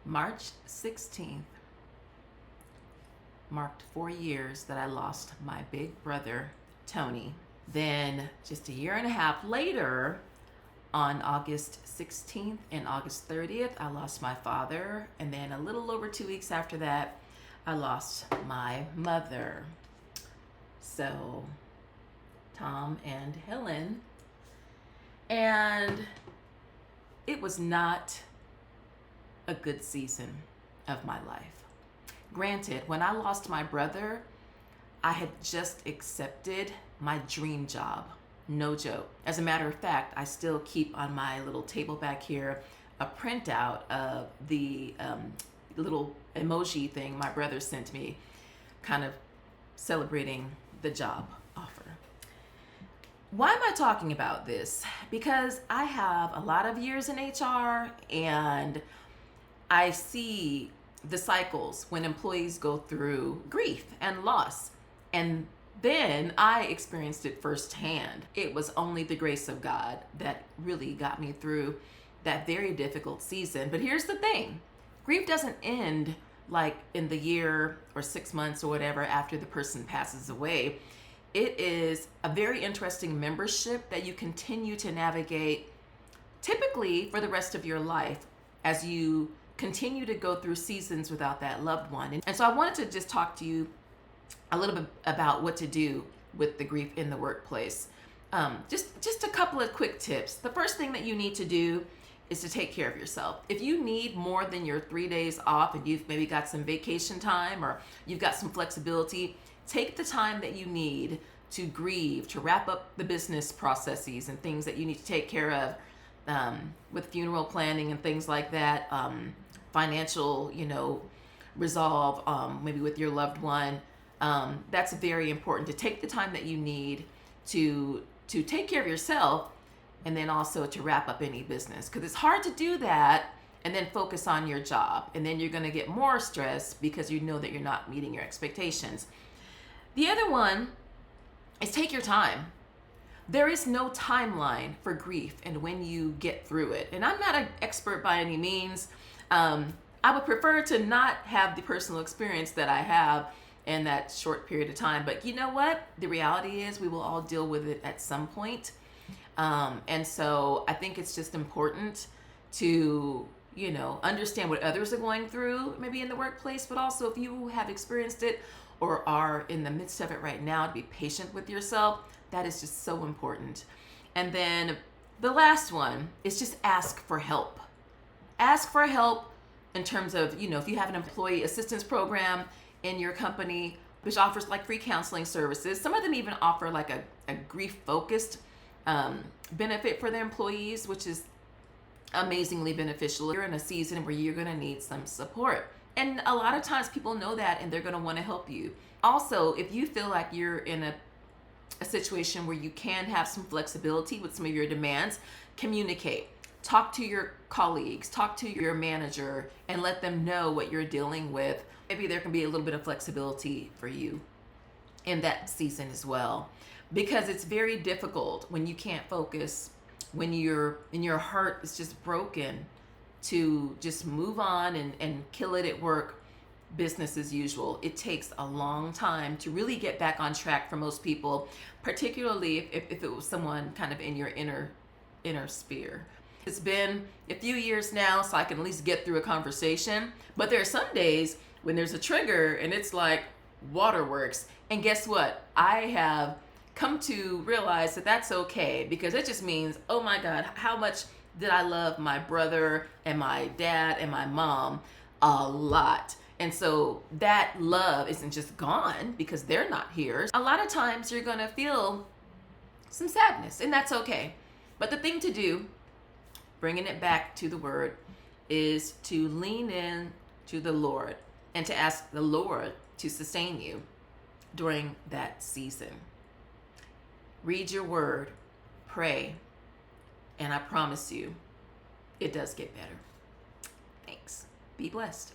March 16th marked 4 years that I lost my big brother, Tony. Then, just a year and a half later, on August 16th and August 30th, I lost my father. And then, a little over 2 weeks after that, I lost my mother. So, Tom and Helen. And it was not a good season of my life. Granted, when I lost my brother, I had just accepted my dream job. No joke. As a matter of fact, I still keep on my little table back here a printout of the little emoji thing my brother sent me, kind of celebrating the job offer. Why am I talking about this? Because I have a lot of years in HR, and I see the cycles when employees go through grief and loss. And then I experienced it firsthand. It was only the grace of God that really got me through that very difficult season. But here's the thing. Grief doesn't end like in the year or 6 months or whatever after the person passes away. It is a very interesting membership that you continue to navigate, typically for the rest of your life, as you continue to go through seasons without that loved one. And so I wanted to just talk to you a little bit about what to do with the grief in the workplace. Just a couple of quick tips. The first thing that you need to do is to take care of yourself. If you need more than your 3 days off and you've maybe got some vacation time or you've got some flexibility, take the time that you need to grieve, to wrap up the business processes and things that you need to take care of, with funeral planning and things like that, financial, resolve, maybe with your loved one. That's very important, to take the time that you need to take care of yourself, and then also to wrap up any business, because it's hard to do that and then focus on your job, and then you're going to get more stress because you know that you're not meeting your expectations. The other one is take your time. There is no timeline for grief and when you get through it. And I'm not an expert by any means. I would prefer to not have the personal experience that I have in that short period of time. But you know what? The reality is we will all deal with it at some point. And so I think it's just important to, understand what others are going through, maybe in the workplace, but also if you have experienced it or are in the midst of it right now, to be patient with yourself. That is just so important. And then the last one is just ask for help. Ask for help in terms of, if you have an employee assistance program in your company, which offers like free counseling services. Some of them even offer like a grief-focused benefit for their employees, which is amazingly beneficial. You're in a season where you're gonna need some support. And a lot of times people know that and they're gonna wanna help you. Also, if you feel like you're in a situation where you can have some flexibility with some of your demands, communicate. Talk to your colleagues, talk to your manager, and let them know what you're dealing with. Maybe there can be a little bit of flexibility for you in that season as well. Because it's very difficult when you can't focus, when your heart is just broken, to just move on and kill it at work, business as usual. It takes a long time to really get back on track for most people, particularly if it was someone kind of in your inner sphere. It's been a few years now, so I can at least get through a conversation. But there are some days when there's a trigger and it's like waterworks. And guess what? I have come to realize that that's okay, because it just means, oh my God, how much did I love my brother and my dad and my mom? A lot. And so that love isn't just gone because they're not here. A lot of times you're going to feel some sadness, and that's okay. But the thing to do, bringing it back to the word, is to lean in to the Lord and to ask the Lord to sustain you during that season. Read your word, pray, and I promise you, it does get better. Thanks. Be blessed.